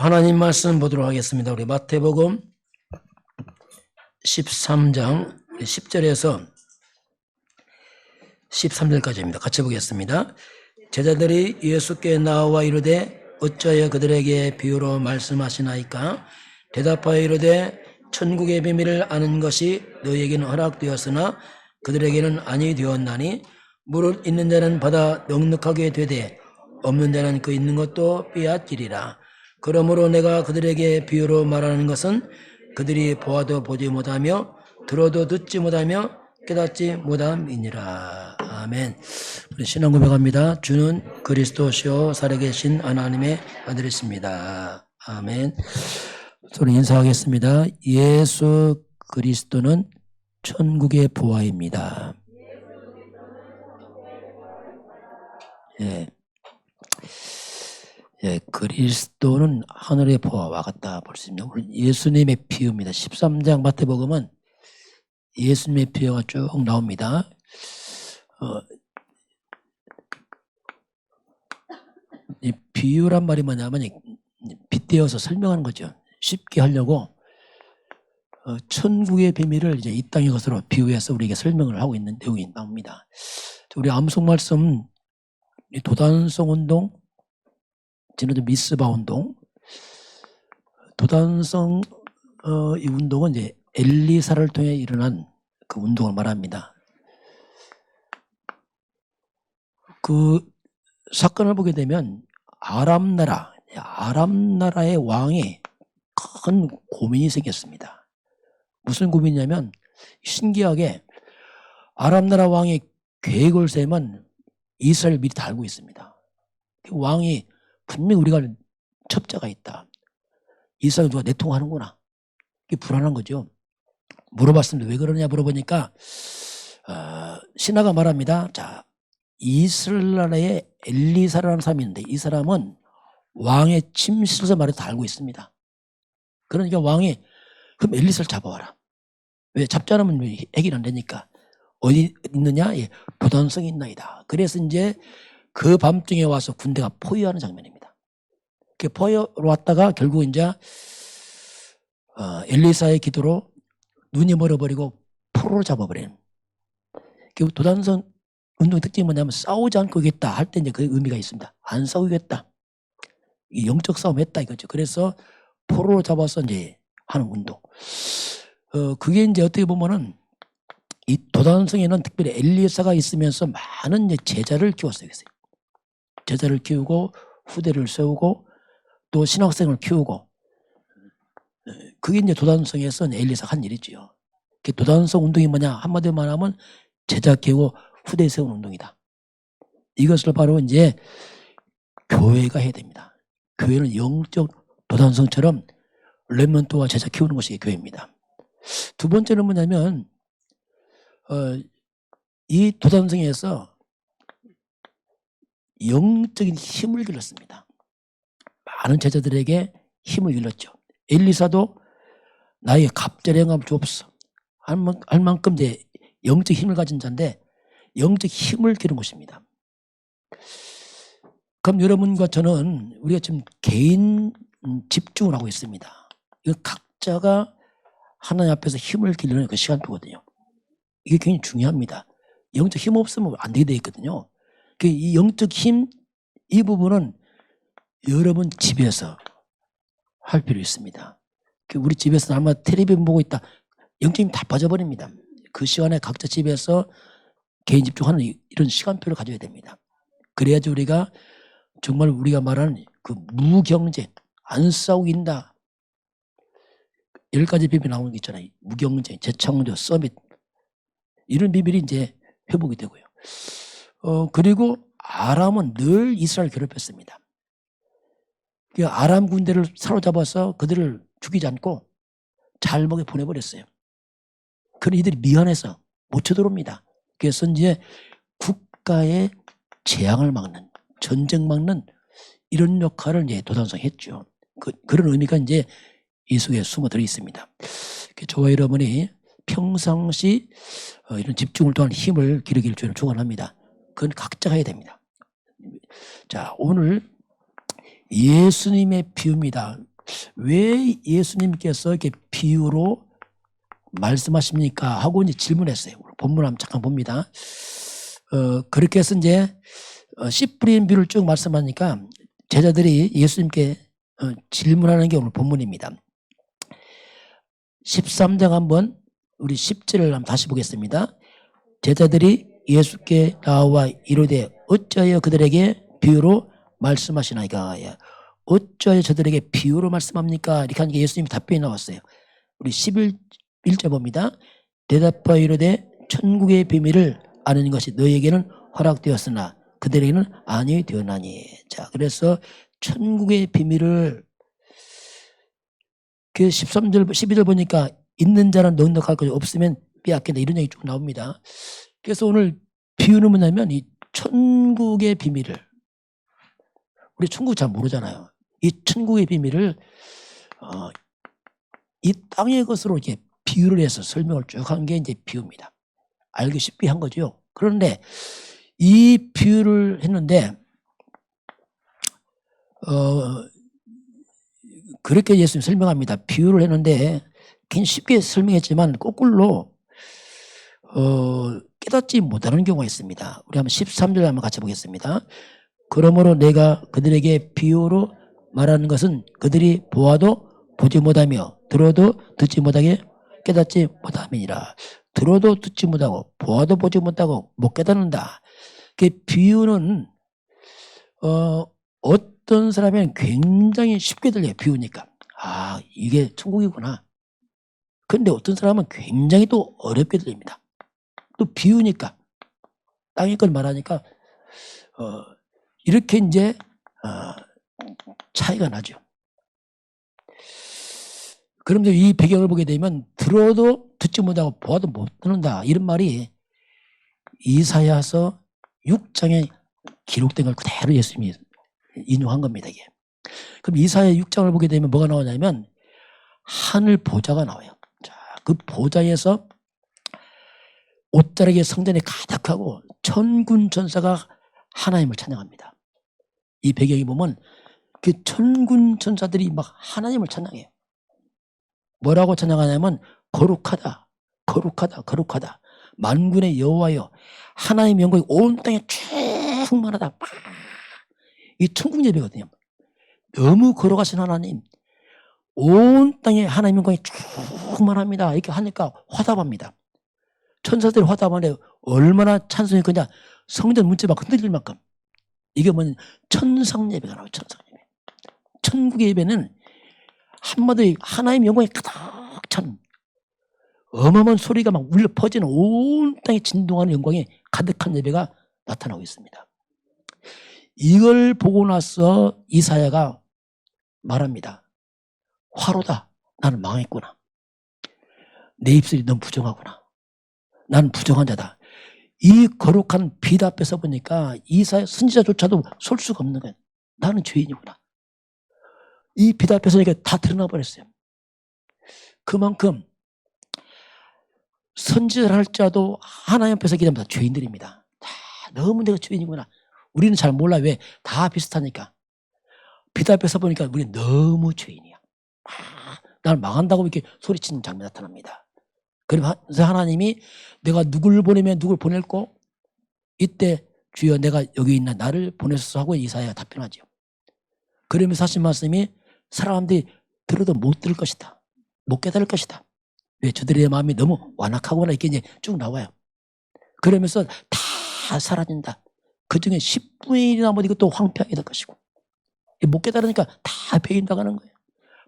하나님 말씀 보도록 하겠습니다. 우리 마태복음 13장 10절에서 13절까지입니다. 같이 보겠습니다. 제자들이 예수께 나와 이르되 어찌하여 그들에게 비유로 말씀하시나이까? 대답하여 이르되 천국의 비밀을 아는 것이 너희에게는 허락되었으나 그들에게는 아니 되었나니 무릇 있는 자는 받아 넉넉하게 되되 없는 자는 그 있는 것도 빼앗기리라. 그러므로 내가 그들에게 비유로 말하는 것은 그들이 보아도 보지 못하며 들어도 듣지 못하며 깨닫지 못함이니라. 아멘. 우리 신앙 고백합니다. 주는 그리스도시요 살아계신 하나님의 아들이십니다. 아멘. 저는 인사하겠습니다. 예수 그리스도는 천국의 보화입니다. 그리스도는 하늘의 보화와 같다 볼 수 있습니다. 예수님의 비유입니다. 13장 마태복음은 예수님의 비유가 쭉 나옵니다. 이 비유란 말이 뭐냐면 빗대어서 설명하는 거죠. 쉽게 하려고 천국의 비밀을 이제 이 땅의 것으로 비유해서 우리에게 설명을 하고 있는 내용이 나옵니다. 우리 암송 말씀 도단성 운동, 지난주 미스바 운동, 도단성 이 운동은 이제 엘리사를 통해 일어난 그 운동을 말합니다. 그 사건을 보게 되면 아람 나라의 왕이 큰 고민이 생겼습니다. 무슨 고민이냐면 신기하게 아람 나라 왕이 계획을 세면 이스라엘 미리 다 알고 있습니다. 왕이 분명히 우리가 첩자가 있다. 이스라엘 누가 내통하는구나. 이게 불안한 거죠. 물어봤습니다. 왜 그러냐 물어보니까 신하가 말합니다. 자, 이스라엘 나라에 엘리사라는 사람이 있는데 이 사람은 왕의 침실에서 말해도 다 알고 있습니다. 그러니까 왕이 그럼 엘리사를 잡아와라. 왜 잡지 않으면 해결 안 되니까. 어디 있느냐? 예, 도단성이 있나이다. 그래서 이제 그 밤중에 와서 군대가 포위하는 장면입니다. 그 포위로 왔다가 결국 이제 엘리사의 기도로 눈이 멀어버리고 포로로 잡아버려요. 그 도단성 운동의 특징이 뭐냐면 싸우지 않고 이겼다 할 때 이제 그 의미가 있습니다. 안 싸우겠다. 영적 싸움 했다 이거죠. 그래서 포로로 잡아서 이제 하는 운동. 그게 이제 어떻게 보면은 이 도단성에는 특별히 엘리사가 있으면서 많은 이제 제자를 키웠어요. 제자를 키우고 후대를 세우고 또 신학생을 키우고 그게 이제 도단성에서 엘리사가 한 일이지요. 도단성 운동이 뭐냐 한마디로 말하면 제자 키우고 후대 세우는 운동이다. 이것을 바로 이제 교회가 해야 됩니다. 교회는 영적 도단성처럼 렘넌트와 제자 키우는 것이 교회입니다. 두 번째는 뭐냐면 이 도단성에서 영적인 힘을 길렀습니다. 많은 제자들에게 힘을 길렀죠. 엘리사도 나에게 갑절의 영감을 주옵소서 할 만큼 이제 영적 힘을 가진 자인데 영적 힘을 기른 것입니다. 그럼 여러분과 저는 우리가 지금 개인 집중을 하고 있습니다. 이거 각자가 하나님 앞에서 힘을 기르는 그 시간표거든요. 이게 굉장히 중요합니다. 영적 힘 없으면 안 되게 돼 있거든요. 이 영적 힘, 이 부분은 여러분 집에서 할 필요 있습니다. 우리 집에서 아마 텔레비전 보고 있다. 영적 힘 다 빠져버립니다. 그 시간에 각자 집에서 개인 집중하는 이런 시간표를 가져야 됩니다. 그래야지 우리가 정말 우리가 말하는 그 무경쟁, 안 싸우긴다. 10가지 비밀 나오는 게 있잖아요. 무경쟁, 재창조, 서밋. 이런 비밀이 이제 회복이 되고요. 그리고 아람은 늘 이스라엘 괴롭혔습니다. 아람 군대를 사로잡아서 그들을 죽이지 않고 잘목에 보내버렸어요. 그런 이들이 미안해서 못 쳐들어옵니다. 그래서 이제 국가의 재앙을 막는, 전쟁 막는 이런 역할을 이제 도단성 했죠. 그런 의미가 이제 이 속에 숨어 들어 있습니다. 저와 여러분이 평상시 이런 집중을 통한 힘을 기르기를 저는 축원합니다. 그건 각자가 해야 됩니다. 자, 오늘 예수님의 비유입니다. 왜 예수님께서 이렇게 비유로 말씀하십니까? 하고 이제 질문했어요. 본문 한번 잠깐 봅니다. 그렇게 해서 이제 씨 뿌린 비유를 쭉 말씀하니까 제자들이 예수님께 질문하는 게 오늘 본문입니다. 13장 한번 우리 10절을 한번 다시 보겠습니다. 제자들이 예수께 나와 이르되 어찌하여 그들에게 비유로 말씀하시나이까. 어찌하여 저들에게 비유로 말씀합니까? 이렇게 하니까 예수님이 답변이 나왔어요. 우리 11절 봅니다. 대답하여 이르되 천국의 비밀을 아는 것이 너희에게는 허락되었으나 그들에게는 아니 되었나니. 자, 그래서 천국의 비밀을 그 13절, 12절 보니까 있는 자는 넉넉할 것이 없으면 빼앗긴다. 이런 얘기 쭉 나옵니다. 그래서 오늘 비유는 뭐냐면 이 천국의 비밀을, 우리 천국 잘 모르잖아요. 이 천국의 비밀을 이 땅의 것으로 이렇게 비유를 해서 설명을 쭉 한 게 이제 비유입니다. 알기 쉽게 한 거죠. 그런데 이 비유를 했는데 그렇게 예수님 설명합니다. 비유를 했는데 굉장히 쉽게 설명했지만 거꾸로 깨닫지 못하는 경우가 있습니다. 우리 한번 13절 한번 같이 보겠습니다. 그러므로 내가 그들에게 비유로 말하는 것은 그들이 보아도 보지 못하며 들어도 듣지 못하게 깨닫지 못함이니라. 들어도 듣지 못하고 보아도 보지 못하고 못 깨닫는다. 그 비유는 어떤 사람에는 굉장히 쉽게 들려요. 비유니까. 아, 이게 천국이구나. 그런데 어떤 사람은 굉장히 또 어렵게 들립니다. 또 비유니까 땅의 걸 말하니까 이렇게 이제 차이가 나죠. 그런데 이 배경을 보게 되면 들어도 듣지 못하고 보아도 못 듣는다. 이런 말이 이사야서 6장에 기록된 걸 그대로 예수님이 인용한 겁니다. 이게. 그럼 이사야 6장을 보게 되면 뭐가 나오냐면 하늘 보좌가 나와요. 자, 그 보좌에서 옷자락의 성전에 가득하고 천군 천사가 하나님을 찬양합니다. 이 배경에 보면 그 천군 천사들이 막 하나님을 찬양해요. 뭐라고 찬양하냐면 거룩하다, 거룩하다, 거룩하다. 만군의 여호와여, 하나님의 영광이 온 땅에 충만하다. 이 천국 예배거든요. 너무 거룩하신 하나님, 온 땅에 하나님의 영광이 충만합니다. 이렇게 하니까 화답합니다. 천사들이 화답하는데 얼마나 찬송이 그냥 성전 문체가 흔들릴 만큼. 이게 뭐냐, 천상 예배가 나와요. 천상 예배. 천국의 예배는 한마디 하나님의 영광이 가득 찬 어마어마한 소리가 막 울려 퍼지는 온 땅에 진동하는 영광이 가득한 예배가 나타나고 있습니다. 이걸 보고 나서 이사야가 말합니다. 화로다. 나는 망했구나. 내 입술이 너무 부정하구나. 나는 부정한 자다. 이 거룩한 빛 앞에서 보니까 이사야 선지자조차도 설 수가 없는 거예요. 나는 죄인이구나. 이 빛 앞에서 이게 다 드러나 버렸어요. 그만큼 선지자를 할지라도 하나님 앞에서 기도하면 다 죄인들입니다. 너무 내가 죄인이구나. 우리는 잘 몰라. 왜? 다 비슷하니까. 빛 앞에서 보니까 우리는 너무 죄인이야. 나는 망한다고 이렇게 소리치는 장면이 나타납니다. 그래서 하나님이 내가 누굴 보내면 누굴 보낼고 이때 주여 내가 여기 있나 나를 보내소서 하고 이사야가 답변하죠. 그러면서 하신 말씀이 사람들이 들어도 못 들을 것이다. 못 깨달을 것이다. 왜? 저들의 마음이 너무 완악하거나 이렇게 이제 쭉 나와요. 그러면서 다 사라진다. 그 중에 10분의 1이나 뭐 이것도 황폐하게 될 것이고. 못 깨달으니까 다 배임당하는 거예요.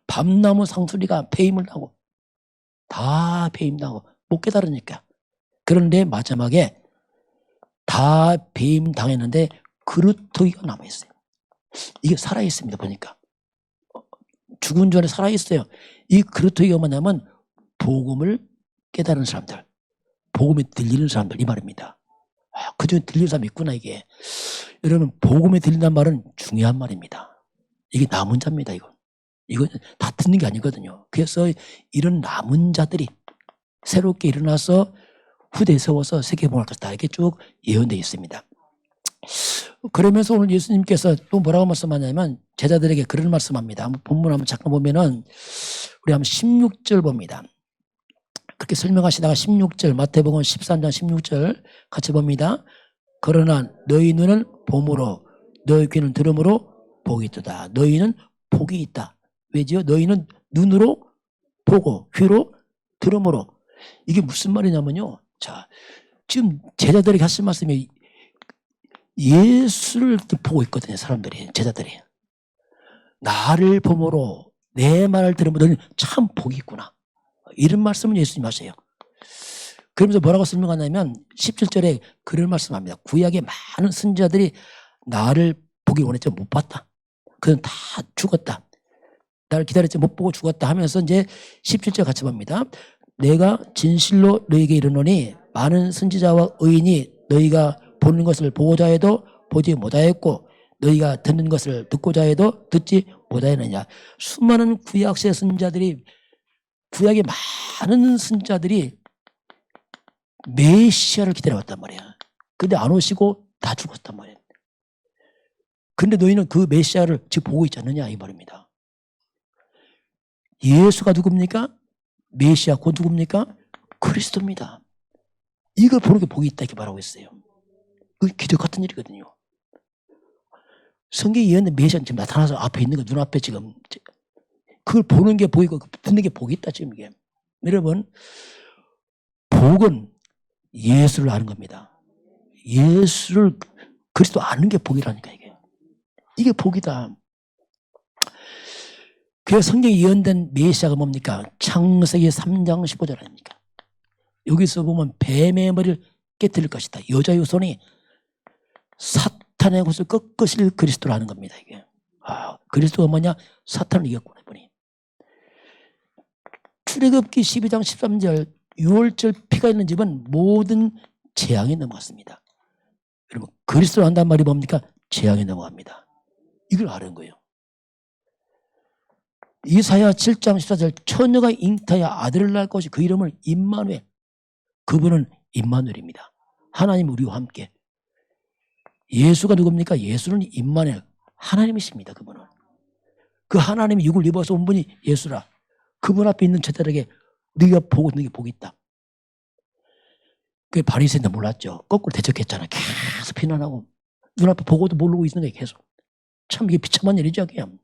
밤나무 상수리가 배임을 당하고 다 배임당하고 못 깨달으니까. 그런데 마지막에 다 배임당했는데 그루터기가 남아있어요. 이게 살아있습니다. 보니까. 죽은 전에 살아있어요. 이 그루터기가 뭐냐면 복음을 깨달은 사람들, 복음에 들리는 사람들 이 말입니다. 그중에 들리는 사람이 있구나 이게. 여러분 복음에 들린다는 말은 중요한 말입니다. 이게 남은 자입니다. 이건 다 듣는 게 아니거든요. 그래서 이런 남은 자들이 새롭게 일어나서 후대에 세워서 세계복음을 할 것이다. 이렇게 쭉 예언되어 있습니다. 그러면서 오늘 예수님께서 또 뭐라고 말씀하냐면 제자들에게 그런 말씀합니다. 본문 한번 잠깐 보면은 우리 한번 16절 봅니다. 그렇게 설명하시다가 16절 마태복음 13장 16절 같이 봅니다. 그러나 너희 눈은 봄으로 너희 귀는 들음으로 복이 있도다. 너희는 복이 있다. 왜죠? 너희는 눈으로 보고 귀로 들음으로. 이게 무슨 말이냐면요. 자, 지금 제자들에게 하신 말씀이 예수를 보고 있거든요. 사람들이, 제자들이. 나를 보므로 내 말을 들으면 너는 참 복이 있구나. 이런 말씀을 예수님 하세요. 그러면서 뭐라고 설명하냐면 17절에 그런 말씀합니다. 구약의 많은 선지자들이 나를 보길 원했지만 못 봤다. 그는 다 죽었다. 나를 기다렸지 못 보고 죽었다 하면서 이제 17절 같이 봅니다. 내가 진실로 너희에게 이르노니 많은 선지자와 의인이 너희가 보는 것을 보고자 해도 보지 못하였고 너희가 듣는 것을 듣고자 해도 듣지 못하였느냐. 수많은 구약시대 선지자들이 구약의 많은 선지자들이 메시아를 기다려왔단 말이야. 근데 안 오시고 다 죽었단 말이야. 근데 너희는 그 메시아를 지금 보고 있지 않느냐 이 말입니다. 예수가 누굽니까? 메시아 곧 누굽니까? 그리스도입니다. 이걸 보는 게 복이 있다 이렇게 말하고 있어요. 그 기적 같은 일이거든요. 성경에 예언된 메시아는 지금 나타나서 앞에 있는 거 눈앞에 지금 그걸 보는 게 복이고 듣는 게 복이 있다 지금 이게. 여러분 복은 예수를 아는 겁니다. 예수를 그리스도 아는 게 복이라니까 이게. 이게 복이다. 그래서 성경에 예언된 메시아가 뭡니까? 창세기 3장 15절 아닙니까? 여기서 보면 뱀의 머리를 깨뜨릴 것이다. 여자의 손이 사탄의 곳을 꺾으실 그리스도라는 겁니다. 이게. 아, 그리스도가 뭐냐? 사탄을 이겼구나 이분이. 출애굽기 12장 13절 6월절 피가 있는 집은 모든 재앙이 넘어갔습니다. 여러분 그리스도를 안다는 말이 뭡니까? 재앙이 넘어갑니다. 이걸 아는 거예요. 이사야 7장 14절 처녀가 잉타하여 아들을 낳을 것이 그 이름을 임마누엘. 그분은 임마누엘입니다. 하나님 우리와 함께. 예수가 누굽니까? 예수는 임마누엘 하나님이십니다. 그분은. 그 하나님이 육을 입어서 온 분이 예수라. 그분 앞에 있는 제자들에게 네가 보고 너에게 복이 있다. 그게 바리새인들 몰랐죠. 거꾸로 대적했잖아. 계속 비난하고 눈앞에 보고도 모르고 있는 거예요. 계속. 참 이게 비참한 일이죠. 그냥.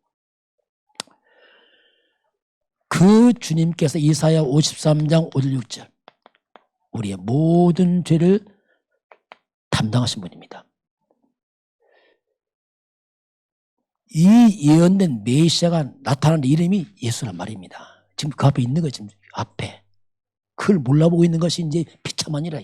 그 주님께서 이사야 53장 5절 6절 우리의 모든 죄를 담당하신 분입니다. 이 예언된 메시아가 나타나는 이름이 예수란 말입니다. 지금 그 앞에 있는 거 지금 앞에. 그걸 몰라보고 있는 것이 이제 비참한 일이라.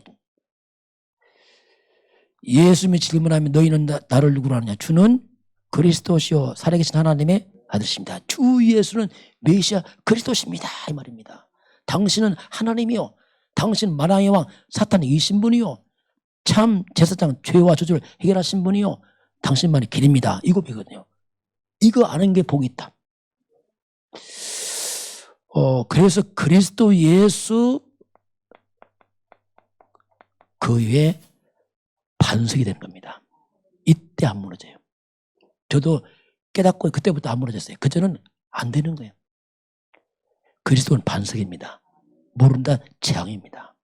예수님이 질문하면 너희는 나를 누구로 하느냐? 주는 그리스도시요 살아계신 하나님의 아들이십니다. 주 예수는 메시아 그리스도십니다. 이 말입니다. 당신은 하나님이요. 당신은 만왕의 왕 사탄을 이기신 분이요. 참 제사장 죄와 저주를 해결하신 분이요. 당신만이 길입니다. 이 고백이거든요. 이거 아는 게 복이 있다. 그래서 그리스도 예수 그 위에 반석이 되는 겁니다. 이때 안 무너져요. 저도 깨닫고 그때부터 안 무너졌어요. 그전은 안 되는 거예요. 그리스도는 반석입니다. 모른다 재앙입니다.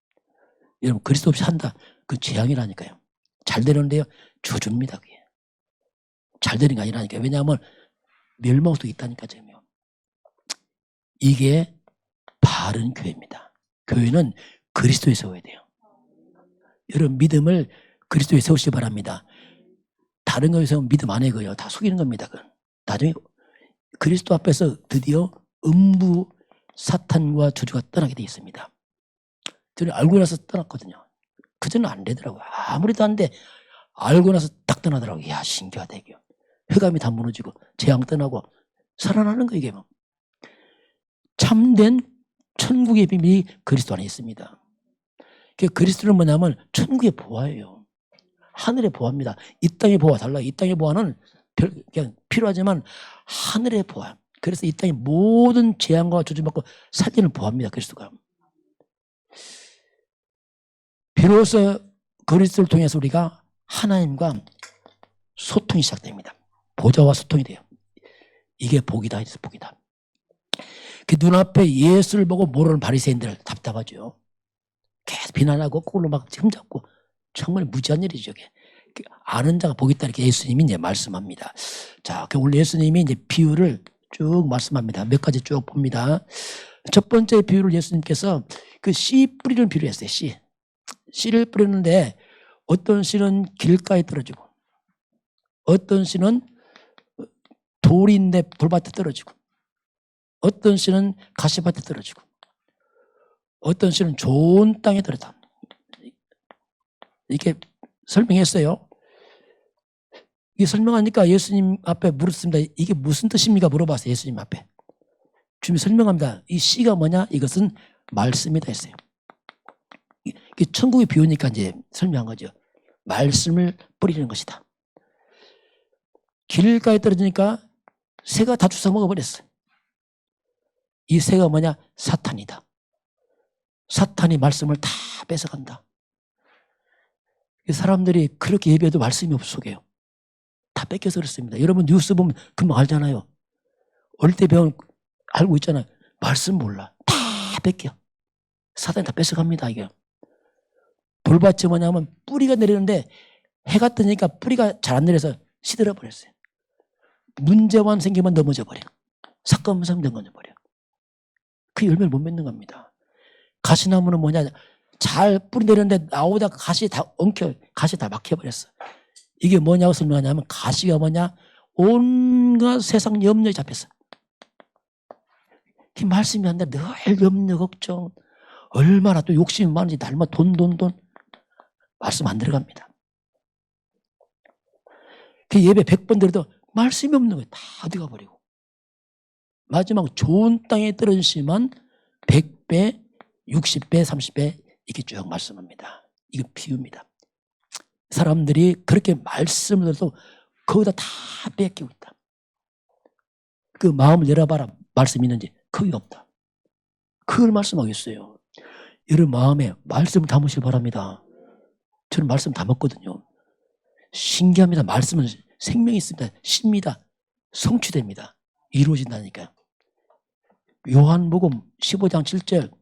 여러분 그리스도 없이 산다 그 재앙이라니까요. 잘 되는데요 저주입니다. 그게. 잘 되는 게 아니라니까요. 왜냐하면 멸망 속에 있다니까 지금요. 이게 바른 교회입니다. 교회는 그리스도에 세워야 돼요. 여러분 믿음을 그리스도에 세우시기 바랍니다. 다른 거에 세우면 믿음 안 해요. 다 속이는 겁니다. 그건. 나중에 그리스도 앞에서 드디어 음부 사탄과 저주가 떠나게 되어 있습니다. 저는 알고 나서 떠났거든요. 그전은 안 되더라고요. 아무래도 안 돼. 알고 나서 딱 떠나더라고요. 야 신기하다 이게. 혈감이 다 무너지고 재앙 떠나고 살아나는 거 이게. 참된 천국의 비밀이 그리스도 안에 있습니다. 그리스도는 뭐냐면 천국의 보화예요. 하늘의 보화입니다. 이 땅의 보화 달라요. 이 땅의 보화는 그냥 필요하지만 하늘의 보화. 그래서 이 땅의 모든 재앙과 저주받고 살리는 보화입니다. 그리스도가. 비로소 그리스도를 통해서 우리가 하나님과 소통이 시작됩니다. 보좌와 소통이 돼요. 이게 복이다. 복이다. 그 눈앞에 예수를 보고 모르는 바리새인들 답답하죠. 계속 비난하고 그걸로 막 흠잡고 정말 무지한 일이죠. 이게. 아는 자가 복이 있다 이렇게 예수님이 이제 말씀합니다. 자, 오늘 예수님이 이제 비유를 쭉 말씀합니다. 몇 가지 쭉 봅니다. 첫 번째 비유를 예수님께서 그 씨 뿌리는 비유를 했어요. 씨를 뿌리는데 어떤 씨는 길가에 떨어지고 어떤 씨는 돌인데 돌밭에 떨어지고 어떤 씨는 가시밭에 떨어지고 어떤 씨는 좋은 땅에 떨어져. 이렇게 설명했어요. 이게 설명하니까 예수님 앞에 물었습니다. 이게 무슨 뜻입니까? 물어봤어요. 예수님 앞에. 주님이 설명합니다. 이 씨가 뭐냐? 이것은 말씀이다 했어요. 이게 천국의 비유니까 이제 설명한 거죠. 말씀을 뿌리는 것이다. 길가에 떨어지니까 새가 다 주워 먹어버렸어요. 이 새가 뭐냐? 사탄이다. 사탄이 말씀을 다 뺏어간다. 사람들이 그렇게 예배해도 말씀이 없어 속여요. 다 뺏겨서 그렇습니다. 여러분 뉴스 보면 금방 알잖아요. 어릴 때 배운 알고 있잖아요. 말씀 몰라. 다 뺏겨. 사탄이 다 뺏어갑니다. 이게. 돌밭이 뭐냐면 뿌리가 내리는데 해가 뜨니까 뿌리가 잘 안 내려서 시들어 버렸어요. 문제만 생기면 넘어져 버려. 사건 생기면 넘어져 버려. 그 열매를 못 맺는 겁니다. 가시나무는 뭐냐? 잘 뿌리 내리는데 나오다가 가시 다 엉켜, 가시 다 막혀버렸어. 이게 뭐냐고 설명하냐면 가시가 뭐냐? 온갖 세상 염려에 잡혔어. 그 말씀이 안 돼. 늘 염려, 걱정. 얼마나 또 욕심이 많은지 날마다 돈. 말씀 안 들어갑니다. 그 예배 100번 드려도 말씀이 없는 거예요. 다 어디 가버리고. 마지막 좋은 땅에 떨어지시면 100배, 60배, 30배 이렇게 쭉 말씀합니다. 이거 비유입니다. 사람들이 그렇게 말씀을 들어도 거기다 다 뺏기고 있다. 그 마음을 열어봐라. 말씀 있는지 거기 없다. 그걸 말씀하겠어요. 여러분 마음에 말씀을 담으시기 바랍니다. 저는 말씀 담았거든요. 신기합니다. 말씀은 생명이 있습니다. 쉽니다. 성취됩니다. 이루어진다니까요. 요한복음 15장 7절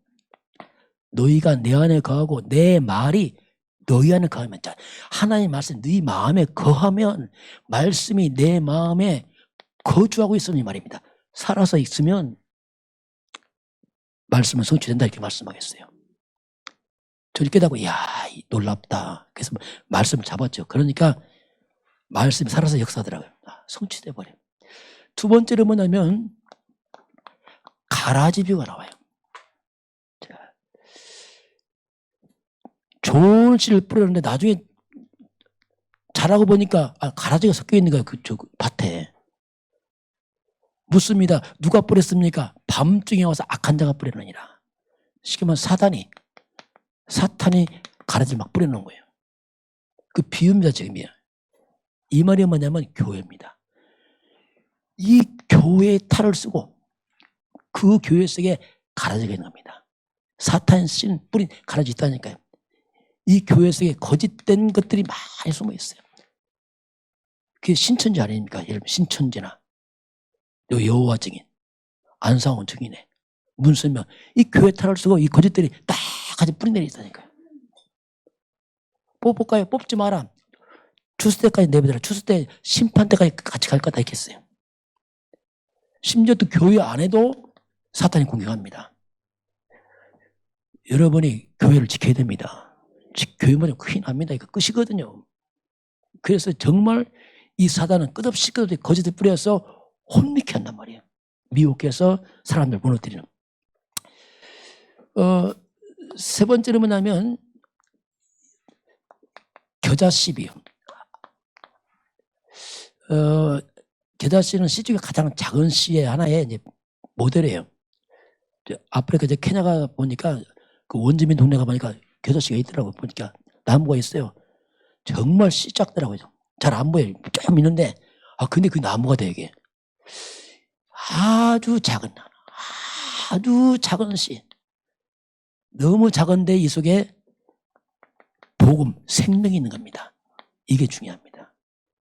너희가 내 안에 거하고 내 말이 너희 안에 거하면 하나님의 말씀 너희 마음에 거하면 말씀이 내 마음에 거주하고 있으니 말입니다. 살아서 있으면 말씀은 성취된다 이렇게 말씀하겠어요. 저를 깨닫고 이야 놀랍다. 그래서 말씀을 잡았죠. 그러니까 말씀이 살아서 역사하더라고요. 성취돼 버려요. 두 번째로 뭐냐면 가라지 비유가 나와요. 좋은 씨를 뿌렸는데 나중에 자라고 보니까 가라지가 섞여 있는 거예요. 그쪽 밭에. 묻습니다. 누가 뿌렸습니까? 밤중에 와서 악한 자가 뿌려놓으니라. 쉽게 말하면 사탄이 가라지를 막 뿌려놓은 거예요. 그 비유입니다. 지금이요. 이 말이 뭐냐면 교회입니다. 이 교회의 탈을 쓰고 그 교회 속에 가라지가 있는 겁니다. 사탄 씨 뿌린 가라지 있다니까요. 이 교회 속에 거짓된 것들이 많이 숨어 있어요. 그게 신천지 아닙니까? 예를 들면 신천지나 여호와 증인, 안상원 증인의 문설명 이 교회 탈을 쓰고 이 거짓들이 딱 같이 뿌리내리 있다니까요. 뽑을까요? 뽑지 마라. 추수 때까지 내버려라. 추수 때 심판 때까지 같이 갈 거다 했겠어요. 심지어 또 교회 안에도 사탄이 공격합니다. 여러분이 교회를 지켜야 됩니다. 교회만 큰일 납니다. 이거 끝이거든요. 그래서 정말 이 사단은 끝없이 거짓을 뿌려서 혼미케 한단 말이에요. 미혹해 해서 사람들 무너뜨리는. 세 번째로 뭐냐면 겨자씨비요. 겨자씨는 씨 중에 가장 작은 씨의 하나의 이제 모델이에요. 아프리카 이제 케냐가 보니까 그 원주민 동네 가보니까 겨자씨가 있더라고요. 보니까 나무가 있어요. 정말 씨 작더라고요. 잘 안 보여요. 좀 있는데 근데 그 나무가 되게 아주 작은 씨. 너무 작은데 이 속에 복음, 생명이 있는 겁니다. 이게 중요합니다.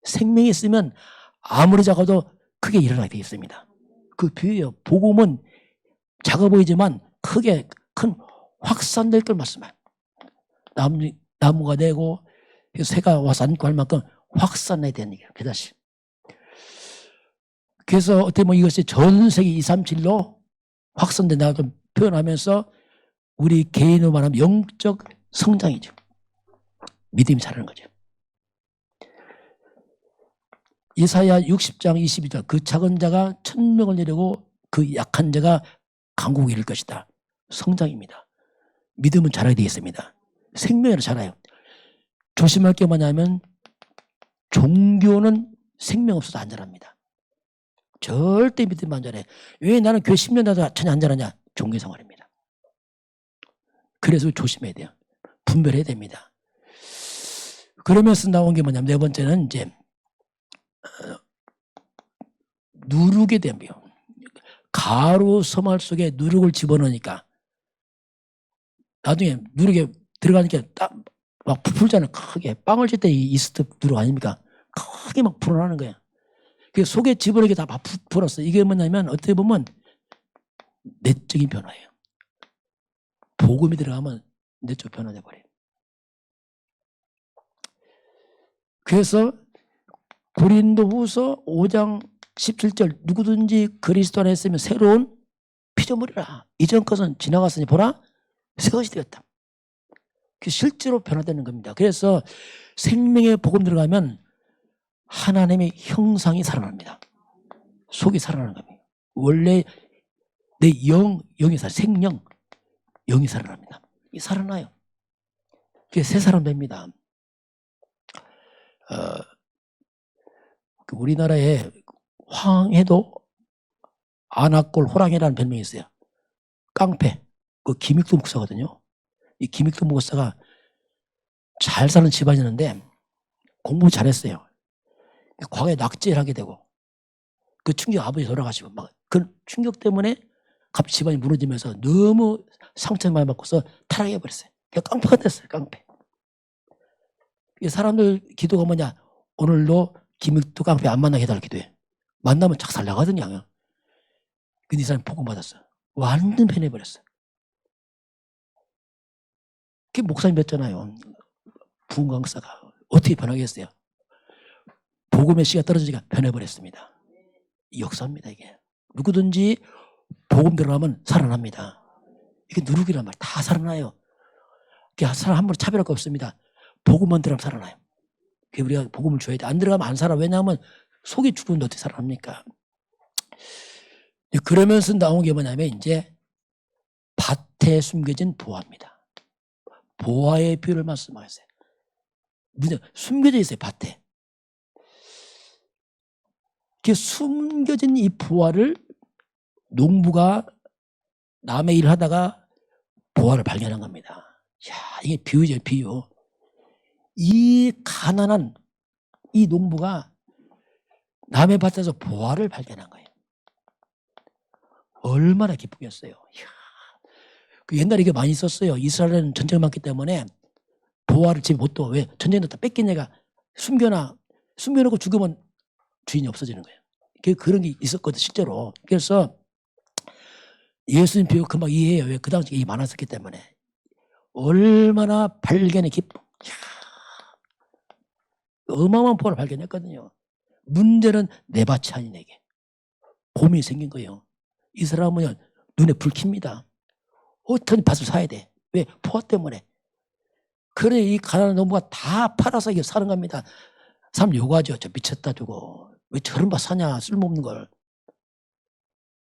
생명이 있으면 아무리 작아도 크게 일어나게 되어 있습니다. 그 비유예요. 복음은 작아 보이지만 크게 큰 확산될 걸 말씀해요. 나무가 되고 새가 와서 안고 할 만큼 확산해야 되는 얘기예요. 그다시. 그래서 어떻게 보면 이것이 전 세계 237로 확산된다고 표현하면서 우리 개인으로 말하면 영적 성장이죠. 믿음이 자라는 거죠. 이사야 60장 22절 그 작은 자가 천명을 이루고 그 약한 자가 강국을 이룰 것이다. 성장입니다. 믿음은 자라게 되어 있습니다. 생명으로 자라요. 조심할 게 뭐냐면 종교는 생명 없어도 안 자랍니다. 절대 믿으면 안 자라요. 왜 나는 교회 10년 다도 전혀 안 자라냐? 종교 생활입니다. 그래서 조심해야 돼요. 분별해야 됩니다. 그러면서 나온 게 뭐냐면 네 번째는 이제 누룩이 되며 가루 서말 속에 누룩을 집어넣으니까 나중에 누룩에 들어가니까 딱 막 부풀잖아요. 크게 빵을 칠 때 이스트 누룩 아닙니까? 크게 막 불어나는 거예요. 그 속에 집어넣게 다 막 불었어요. 이게 뭐냐면 어떻게 보면 내적인 변화예요. 복음이 들어가면 내적 변화돼 버려요. 그래서 고린도후서 5장 17절 누구든지 그리스도 안에 있으면 새로운 피조물이라. 이전 것은 지나갔으니 보라 새 것이 되었다. 실제로 변화되는 겁니다. 그래서 생명의 복음 들어가면 하나님의 형상이 살아납니다. 속이 살아나는 겁니다. 원래 내 영이 생명, 영이 살아납니다. 이 살아나요. 그게 새 사람 됩니다. 우리나라에 황해도 안악골 호랑이라는 별명이 있어요. 깡패. 그 김익도 목사거든요. 이 김익도 목사가 잘 사는 집안이었는데 공부 잘했어요. 과거에 낙제를 하게 되고 그 충격 아버지 돌아가시고 막 그 충격 때문에 갑자기 집안이 무너지면서 너무 상처를 많이 받고서 타락해 버렸어요. 깡패가 됐어요. 깡패. 사람들 기도가 뭐냐? 오늘도 김익도 깡패 안 만나게 해달라 기도해. 만나면 착살 나가더니 근데 이 사람이 복음 받았어. 완전 변해버렸어. 그게 목사님 뵀잖아요. 부흥 강사가. 어떻게 변하겠어요? 복음의 씨가 떨어지니까 변해버렸습니다. 이 역사입니다, 이게. 누구든지 복음 들어가면 살아납니다. 이게 누룩이란 말 다 살아나요. 사람 한 번에 차별할 거 없습니다. 복음만 들어가면 살아나요. 우리가 복음을 줘야 돼. 안 들어가면 안 살아. 왜냐하면 속이 죽은데 어떻게 살아납니까? 그러면서 나온 게 뭐냐면 이제 밭에 숨겨진 보화입니다. 보화의 비유를 말씀하셨어요. 숨겨져 있어요, 밭에. 숨겨진 이 보화를 농부가 남의 일을 하다가 보화를 발견한 겁니다. 야, 이게 비유죠, 비유. 이 가난한 이 농부가 남의 밭에서 보화를 발견한 거예요. 얼마나 기쁘겠어요. 옛날에 이게 많이 있었어요. 이스라엘은 전쟁이 많기 때문에 보화를 집에 못 둬. 왜? 전쟁에 다 뺏긴 애가 숨겨놓고 죽으면 주인이 없어지는 거예요. 그런 게 있었거든, 실제로. 그래서 예수님 비유 금방 이해해요. 왜? 그 당시에 이게 많았었기 때문에. 얼마나 발견의 기쁨. 어마어마한 보화를 발견했거든요. 문제는 내 밭이 아닌 내게. 고민이 생긴 거예요. 이 사람은 눈에 불 킵니다. 어떤 밭을 사야 돼. 왜? 포화 때문에. 그래, 이 가난한 농부가 다 팔아서 이게 사는 겁니다. 사람 요구하죠. 저 미쳤다 저거. 왜 저런 밭 사냐, 쓸모없는 걸.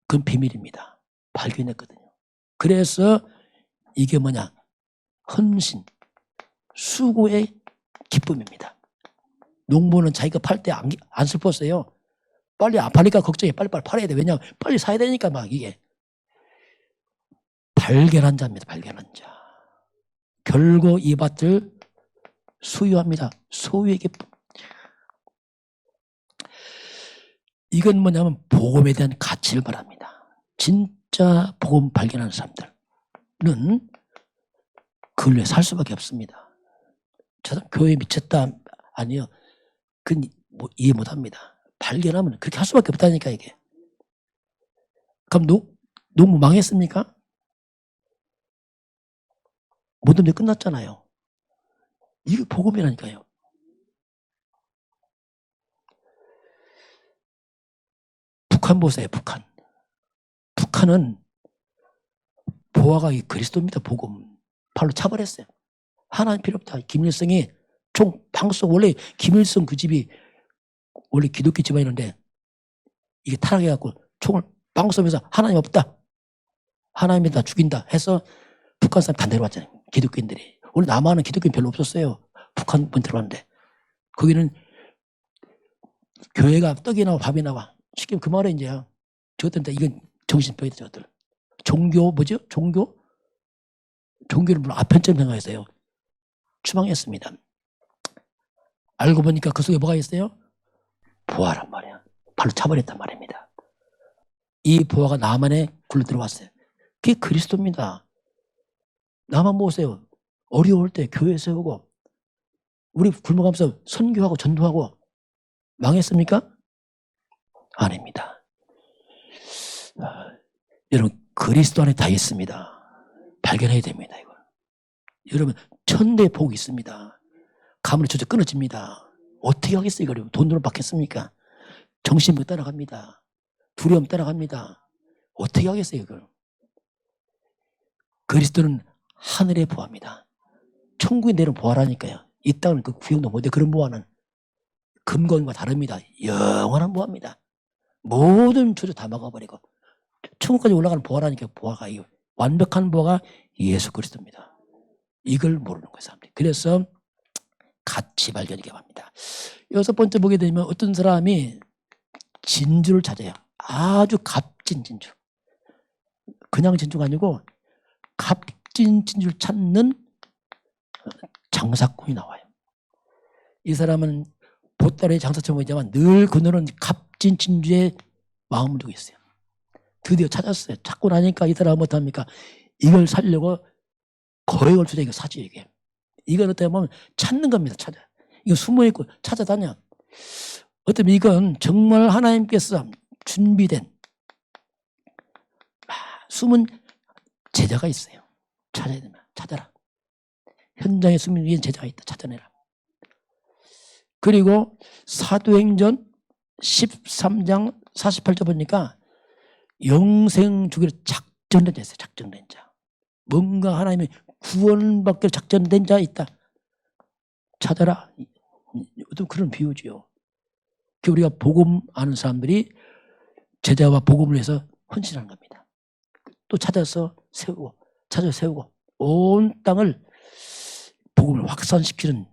그건 비밀입니다. 발견했거든요. 그래서 이게 뭐냐? 헌신, 수고의 기쁨입니다. 농부는 자기가 팔 때 안 슬펐어요. 빨리 안 팔리니까 걱정해. 빨리빨리 팔아야 돼. 왜냐하면 빨리 사야 되니까 막 이게. 발견한 자입니다. 발견한 자. 결국 이 밭을 소유합니다. 소유의 기쁨. 이건 뭐냐면 복음에 대한 가치를 말합니다. 진짜 복음 발견하는 사람들은 그걸 위해 살 수밖에 없습니다. 저도 교회 미쳤다. 아니요. 그 이해 못합니다. 발견하면 그렇게 할 수밖에 없다니까 이게. 그럼 농부 망했습니까? 모든 게 끝났잖아요. 이게 복음이라니까요. 북한 보세요. 북한은 보아가 이 그리스도입니다. 복음. 발로 차버렸어요. 하나님 필요 없다. 김일성이 총 방송 원래 김일성 그 집이 원래 기독교 집안이었는데 이게 타락해갖고 총을 방송에서 하나님 없다. 하나님이 다 죽인다 해서 북한 사람 다 내려왔잖아요. 기독교인들이. 원래 남한은 기독교인 별로 없었어요. 북한 분 들어왔는데 거기는 교회가 떡이 나와 밥이 나와. 쉽게 그 말에 이제 저것들 이건 정신병이다. 저것들. 종교 뭐죠? 종교를 물론 아편처럼 생각했어요. 추방했습니다. 알고 보니까 그 속에 뭐가 있어요? 보아란 말이야. 발로 차버렸단 말입니다. 이 보아가 남한에 굴러 들어왔어요. 그게 그리스도입니다. 남한 보세요. 어려울 때 교회 세우고 우리 굶어가면서 선교하고 전도하고 망했습니까? 아닙니다. 여러분 그리스도 안에 다 있습니다. 발견해야 됩니다. 이거. 여러분 천대의 복이 있습니다. 가문의 조직 끊어집니다. 어떻게 하겠어요? 이걸 돈으로 받겠습니까? 정신이 따라갑니다. 두려움 따라갑니다. 어떻게 하겠어요? 이걸. 그리스도는 하늘의 보아입니다. 천국에 내려온 보아라니까요. 이 땅은 그 구형도 못해. 그런 보아는 금권과 다릅니다. 영원한 보아입니다. 모든 조직 다 막아버리고 천국까지 올라가는 보아라니까. 보아가 이 완벽한 보아가 예수 그리스도입니다. 이걸 모르는 거예요, 사람들이. 그래서 같이 발견하게 합니다. 여섯 번째 보게 되면 어떤 사람이 진주를 찾아요. 아주 값진 진주. 그냥 진주가 아니고 값진 진주를 찾는 장사꾼이 나와요. 이 사람은 보따리 장사처럼 보이지만 늘 그녀는 값진 진주에 마음을 두고 있어요. 드디어 찾았어요. 찾고 나니까 이 사람은 못합니까? 이걸 살려고 거액을 투자 이거 사지 이게. 이건 어떻게 보면 찾는 겁니다. 찾아. 이거 숨어있고 찾아다녀. 어쩌면 이건 정말 하나님께서 준비된 숨은 제자가 있어요. 찾아야 되면 찾아라. 현장에 숨은 위엔 제자가 있다. 찾아내라. 그리고 사도행전 13장 48절 보니까 영생 주기로 작정된 자 있어요. 작정된 자. 뭔가 하나님의 구원받기로 작정된 자 있다. 찾아라. 어떤 그런 비유지요. 우리가 복음 아는 사람들이 제자와 복음을 위해서 헌신하는 겁니다. 또 찾아서 세우고 찾아서 세우고 온 땅을 복음을 확산시키는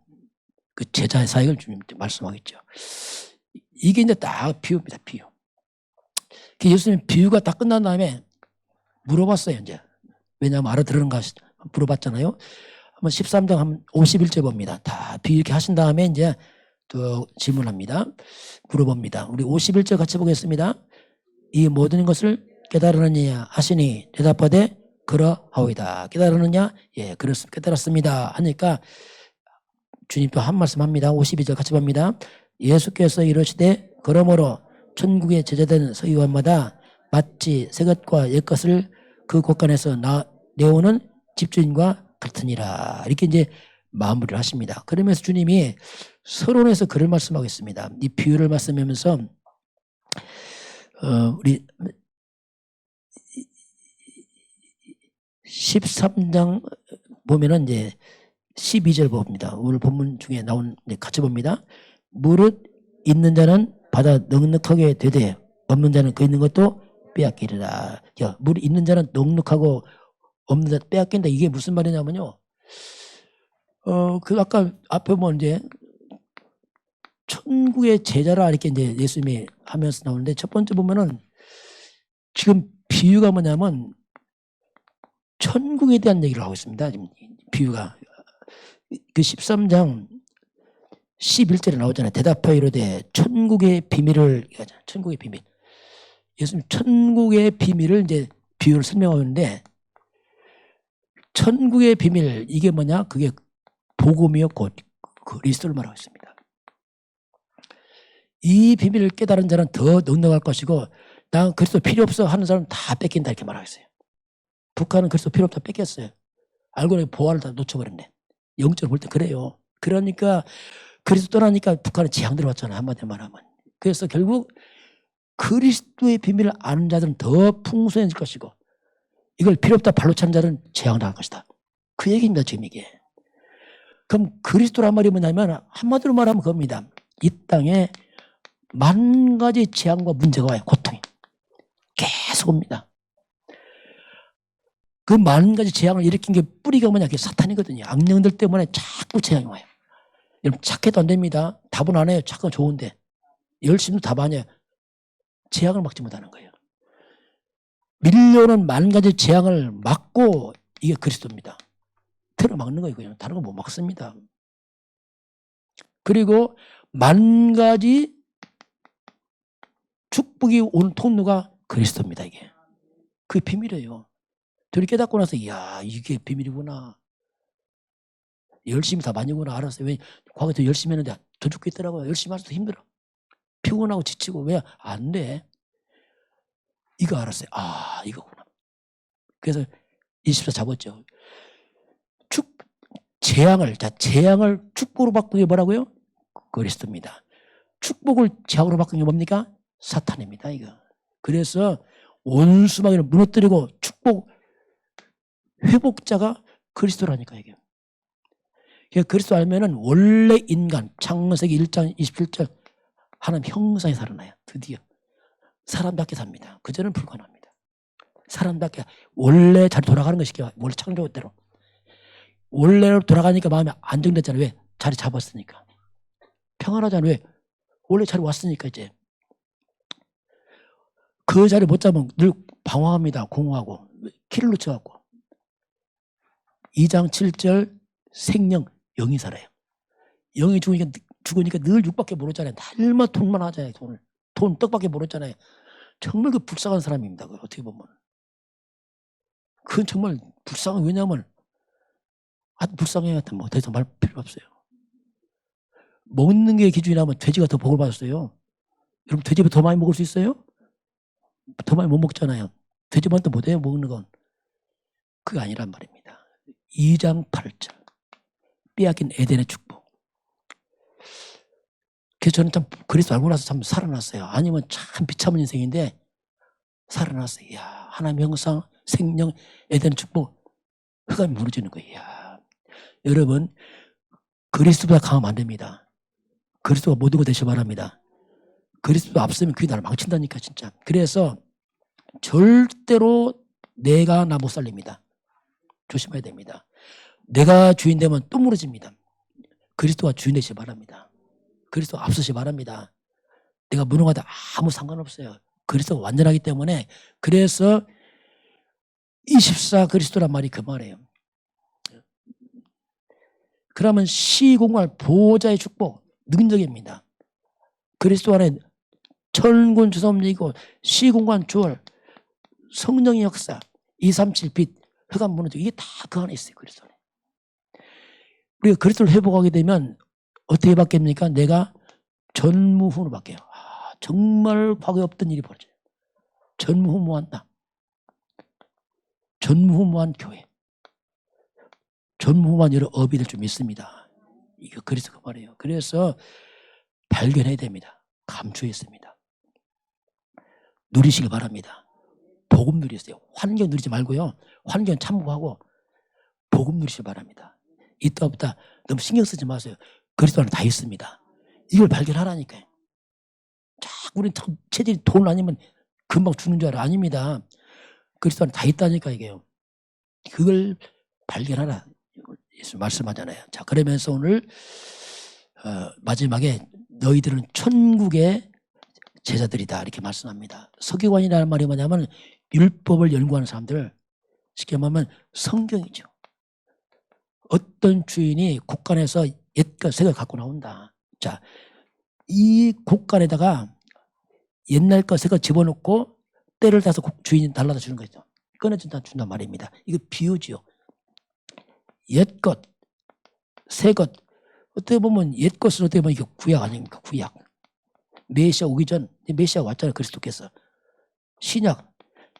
그 제자의 사역을 주님 말씀하겠죠. 이게 이제 딱 비유입니다. 비유. 예수님 비유가 다 끝난 다음에 물어봤어요. 이제 왜냐하면 알아들으는가 물어봤잖아요. 한번 13장 한 51절 봅니다. 다 비유 이렇게 하신 다음에 이제 또 질문합니다. 물어봅니다. 우리 51절 같이 보겠습니다. 이 모든 것을 깨달으느냐 하시니 대답하되 그러하오이다. 깨달으느냐? 예, 그렇습니다. 깨달았습니다. 하니까 주님 또 한 말씀 합니다. 52절 같이 봅니다. 예수께서 이르시되 그러므로 천국에 제자된 서기관마다 마치 새 것과 옛 것을 그 곳간에서 내오는 집주인과 같으니라. 이렇게 이제 마무리를 하십니다. 그러면서 주님이 서론에서 그를 말씀하겠습니다. 이 비유를 말씀하면서 우리 13장 보면은 이제 12절 봅니다. 오늘 본문 중에 나온 같이 봅니다. 무릇 있는 자는 받아 넉넉하게 되되 없는 자는 그 있는 것도 빼앗기리라. 무릇 있는 자는 넉넉하고 없는 자 빼앗긴다. 이게 무슨 말이냐면요. 그 아까 앞에 보면 이제 천국의 제자라 이렇게 이제 예수님이 하면서 나오는데 첫 번째 보면은 지금 비유가 뭐냐면 천국에 대한 얘기를 하고 있습니다. 지금 비유가 그 13장 11절에 나오잖아요. 대답하여 이르되 천국의 비밀을 천국의 비밀. 예수님 천국의 비밀을 이제 비유를 설명하는데 천국의 비밀 이게 뭐냐? 그게 복음이요 곧 그리스도를 말하고 있습니다. 이 비밀을 깨달은 자는 더 넉넉할 것이고 난 그리스도 필요 없어 하는 사람은 다 뺏긴다 이렇게 말하겠어요. 북한은 그리스도 필요 없다 뺏겼어요. 알고 보니 보안을 다 놓쳐버렸네. 영적으로 볼 때 그래요. 그러니까 그리스도 떠나니까 북한은 재앙 들어왔잖아요. 한마디로 말하면. 그래서 결국 그리스도의 비밀을 아는 자들은 더 풍성해질 것이고 이걸 필요 없다 발로 찬 자는 재앙을 당할 것이다. 그 얘기입니다. 지금 이게. 그럼 그리스도란 말이 뭐냐면 한마디로 말하면 그겁니다. 이 땅에 만 가지 재앙과 문제가 와요. 고통이. 계속 옵니다. 그 만 가지 재앙을 일으킨 게 뿌리가 뭐냐. 그게 사탄이거든요. 악령들 때문에 자꾸 재앙이 와요. 여러분 착해도 안 됩니다. 답은 안 해요. 착한 좋은데. 열심도 답 아니에요. 재앙을 막지 못하는 거예요. 밀려오는 만 가지 재앙을 막고 이게 그리스도입니다. 틀어막는 거예요. 그냥 다른 거 못 막습니다. 그리고 만 가지 축복이 온 통로가 그리스도입니다. 이게. 그게 비밀이에요. 둘이 깨닫고 나서 이야 이게 비밀이구나. 열심히 다 많이구나 알았어요. 왜 과거에 더 열심히 했는데 더 죽겠더라고요. 열심히 할수록 힘들어. 피곤하고 지치고 왜 안 돼? 이거 알았어요. 아 이거구나. 그래서 24 잡았죠. 재앙을 축복으로 바꾼 게 뭐라고요? 그리스도입니다. 축복을 재앙으로 바꾼 게 뭡니까? 사탄입니다. 이거. 그래서 원수마귀를 무너뜨리고 축복 회복자가 그리스도라니까 이게. 그리스도 알면은 원래 인간 창세기 1장 27절 하나님 형상이 살아나요. 드디어 사람답게 삽니다. 그전은 불가능합니다. 사람답게 원래 잘 돌아가는 것이죠. 원래 창조대로. 원래로 돌아가니까 마음이 안정됐잖아요. 왜? 자리 잡았으니까. 평안하잖아요. 왜? 원래 자리 왔으니까 이제. 그 자리 못 잡으면 늘 방황합니다. 공허하고. 키를 놓쳐갖고. 2장 7절 생명 영이 살아요. 영이 죽으니까 늘 육밖에 모르잖아요. 날마다 돈만 하잖아요. 돈 떡밖에 모르잖아요. 정말 그 불쌍한 사람입니다. 어떻게 보면. 그건 정말 불쌍한 왜냐하면 불쌍해요. 뭐 더 이상 말 필요 없어요. 먹는 게 기준이라면 돼지가 더 복을 받았어요. 여러분 돼지보다 더 많이 먹을 수 있어요? 더 많이 못 먹잖아요. 돼지만도 못해요. 먹는 건. 그게 아니란 말입니다. 2장 8절 빼앗긴 에덴의 축복. 그래서 저는 참 그리스도 알고 나서 참 살아났어요. 아니면 참 비참한 인생인데 살아났어요. 이야, 하나님의 형상, 생명, 에덴의 축복 흑암이 무너지는 거예요. 이야. 여러분 그리스도보다 강하면 안 됩니다. 그리스도가 모든 걸 되시 바랍니다. 그리스도 앞서면 그게 나를 망친다니까 진짜. 그래서 절대로 내가 나 못 살립니다. 조심해야 됩니다. 내가 주인 되면 또 무너집니다. 그리스도가 주인 되시 바랍니다. 그리스도 앞서시 바랍니다. 내가 무능하다 아무 상관없어요. 그리스도가 완전하기 때문에. 그래서 24 그리스도란 말이 그 말이에요. 그러면 시공할 보호자의 축복 능력입니다. 그리스도 안에 천군 주섬이고 시공간 주월 성령의 역사 237 빛 흑암 무너지고 이게 다 그 안에 있어요. 그리스도 안에. 우리가 그리스도를 회복하게 되면 어떻게 바뀝니까? 내가 전무후무로 바뀌어요. 정말 과거에 없던 일이 벌어져요. 전무후무한 나. 전무후무한 교회. 전무후무한 여러 업이 될 줄 믿습니다. 이거 그리스도가 말이에요. 그래서 발견해야 됩니다. 감추했습니다. 누리시길 바랍니다. 복음 누리세요. 환경 누리지 말고요. 환경 참고하고 복음 누리시길 바랍니다. 있다 없다 너무 신경 쓰지 마세요. 그리스도 안에 다 있습니다. 이걸 발견하라니까요. 자꾸 우리는 체질이 돈 아니면 금방 죽는 줄 알아. 아닙니다. 그리스도 안에 다 있다니까 이게요. 그걸 발견하라. 예수 말씀하잖아요. 자, 그러면서 오늘 마지막에 너희들은 천국의 제자들이다 이렇게 말씀합니다. 서기관이라는 말이 뭐냐면 율법을 연구하는 사람들, 쉽게 말하면 성경이죠. 어떤 주인이 곡간에서 옛것 새걸 갖고 나온다. 자, 이 곡간에다가 옛날 것 새거 집어넣고 때를 따서 주인이 달라다 주는 거죠. 꺼내준다 준단 말입니다. 이거 비유지요. 옛것, 새것. 어떻게 보면 옛것은 어떻게 보면 이게 구약 아닙니까? 구약. 메시아 오기 전 메시아 왔잖아요. 그리스도께서. 신약,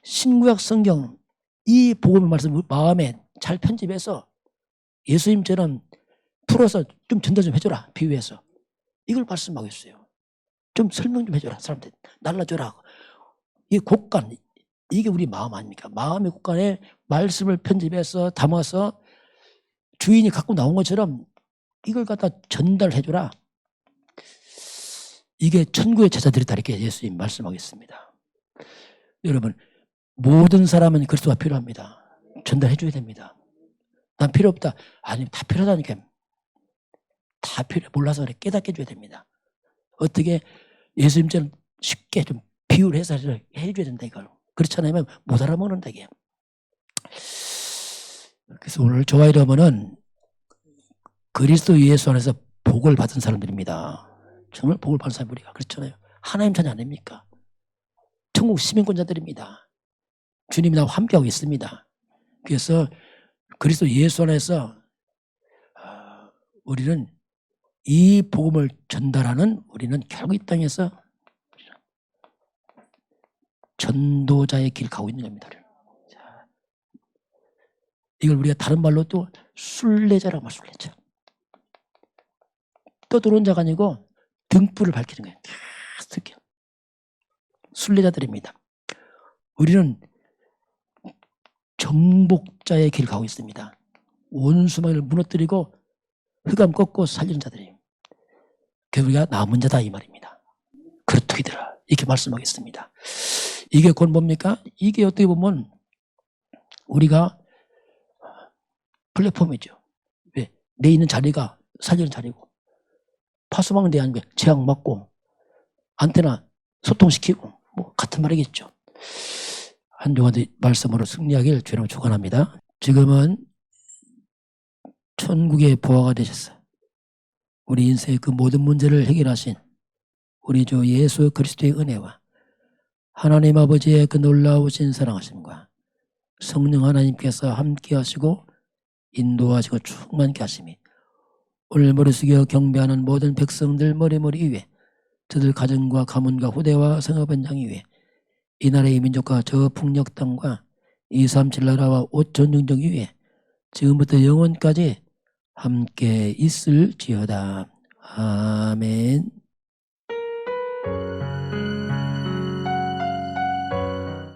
신구약 성경 이 복음의 말씀을 마음에 잘 편집해서 예수님처럼 풀어서 좀 전달 좀 해줘라. 비유해서. 이걸 말씀하고 있어요. 좀 설명 좀 해줘라. 사람들 날라줘라. 이 곡간, 이게 우리 마음 아닙니까? 마음의 곡간에 말씀을 편집해서 담아서 주인이 갖고 나온 것처럼 이걸 갖다 전달해줘라. 이게 천국의 제자들이다 이렇게 예수님 말씀하겠습니다. 여러분, 모든 사람은 그리스도가 필요합니다. 전달해줘야 됩니다. 난 필요 없다. 아니, 다 필요하다니까. 다 필요, 몰라서 그래. 깨닫게 해줘야 됩니다. 어떻게 예수님처럼 쉽게 좀 비유를 해서 해줘야 된다, 이걸. 그렇지 않으면 못 알아먹는다, 이게. 그래서 오늘 저와 여러분은 그리스도 예수 안에서 복을 받은 사람들입니다. 정말 복을 받은 사람 우리가. 그렇잖아요. 하나님 자녀 아닙니까? 천국 시민권자들입니다. 주님이 나와 함께하고 있습니다. 그래서 그리스도 예수 안에서 우리는 이 복음을 전달하는 우리는 결국 이 땅에서 전도자의 길을 가고 있는 겁니다. 이걸 우리가 다른 말로 또 순례자라고 말, 순례자. 떠들어온 자가 아니고 등불을 밝히는 거예요. 순례자들입니다. 우리는 정복자의 길을 가고 있습니다. 원수망을 무너뜨리고 흑암 꺾고 살리는 자들이에요. 그래서 우리가 남은 자다 이 말입니다. 그렇더이더라 이렇게 말씀하겠습니다. 이게 곧 뭡니까? 이게 어떻게 보면 우리가 플랫폼이죠. 왜? 내 있는 자리가 살리는 자리고 파수망은 대한 게 제약 맞고 안테나 소통시키고 뭐 같은 말이겠죠. 한 주간의 말씀으로 승리하길 주님으로 축원합니다. 지금은 천국의 보화가 되셨어요. 우리 인생의 그 모든 문제를 해결하신 우리 주 예수 그리스도의 은혜와 하나님 아버지의 그 놀라우신 사랑하심과 성령 하나님께서 함께 하시고 인도하시고 충만케 하심이 오늘 머리 숙여 경배하는 모든 백성들 머리 위에 저들 가정과 가문과 후대와 성읍 현장 위에 이 나라의 민족과 저 풍력 땅과 237 나라와 5천 영적 위에 지금부터 영원까지 함께 있을지어다. 아멘.